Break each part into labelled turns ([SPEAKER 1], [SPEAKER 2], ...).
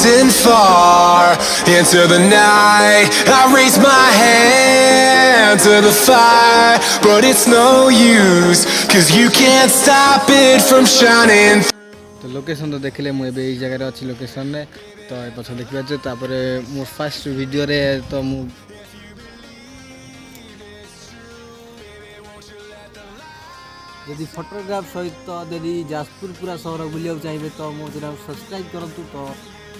[SPEAKER 1] blazing far into the night. I raise my hand to the fire, but it's no use, 'cause you can't stop it from shining.
[SPEAKER 2] तो location तो देखले मु एबे एई जगह रे अछि लोकेशन ने तो ए पछ देखिबा जे तापरे मो फर्स्ट वीडियो रे तो मु यदि फोटोग्राफ सहित तो यदि जाजपुर पूरा शहर बुलिया चाहिए तो मो जरा सब्सक्राइब करंतु तो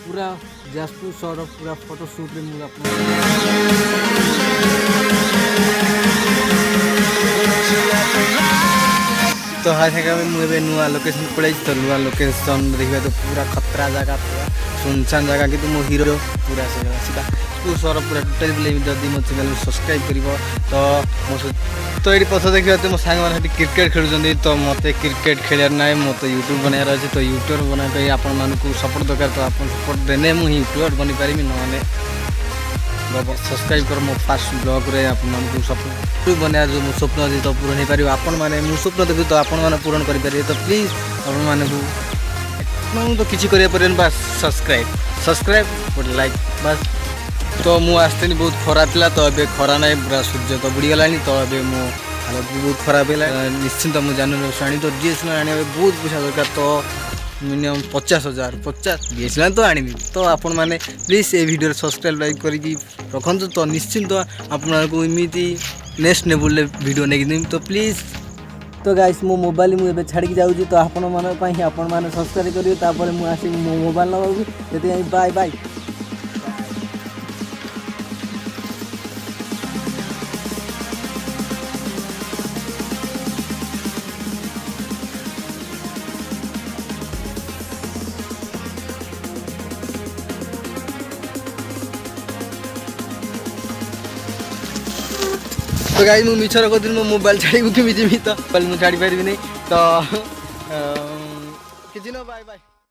[SPEAKER 2] पूरा जाजपुर शहर पूरा फोटो शूट रे मु अपन तो हाय जगह में मुझे नुआ लोकेशन पड़े तो नुआ लोकेशन देखिए तो पूरा खतरा जगह पूरा सुनसान जगह कि मो हीरो पूरा सीधा तू सर पूरा टोटल बोले जदि मो चैनल सब्सक्राइब करिवो तो मो तो ये पछ देखिए तो मो सांग माने क्रिकेट खेलुछंदी तो मते क्रिकेट खेलियार नाय मो तो यूट्यूब बनायर अछि तो यूट्यूबर बना पे आपन मानकू सपोर्ट दरकार तो आपन सपोर्ट देने मु यूट्यूबर बनि पारिमी नने सब्सक्राइब कर मो फास्ट ब्लॉग रे आपन मानकू सपोर्ट बनाया जो मो स्वप्न अछि तो पूर्ण हे पारिबो आपन माने मु स्वप्न देखि तो आपन माने पूर्ण करि पारिबे तो प्लीज आपन माने मु तो किछि करिया परन बस सब्सक्राइब और लाइक बस तो मु आस्तेनी बहुत खरा थिला तो अबे खरा नै पूरा सूर्य तो बुडी गलानी तो अबे मो हालत बहुत खराब हैला निश्चित मु जानू साणी तो डीएसएलआर आनी बहुत पैसा दरकार तो मिनिमम 50,000 डीएसएलआर तो आनी तो आपण माने please A video subscribe like करी रखंतु तो निश्चित आपण को इमिति नेक्स्ट लेवल वीडियो नै तो प्लीज तो गाइस मो मोबाइल मु एबे छाड़ी के जाउजी तो आपण माने पई आपण माने सब्सक्राइब करियो तापर मु आसी मो मोबाइल लगाउगी जति बाय बाय। तो गाइस मु मिछर को दिन मो मोबाइल छाड़ी के जिमी तो मोबाइल मु छाड़ी पारिबि नै तो किछि न बाय बाय।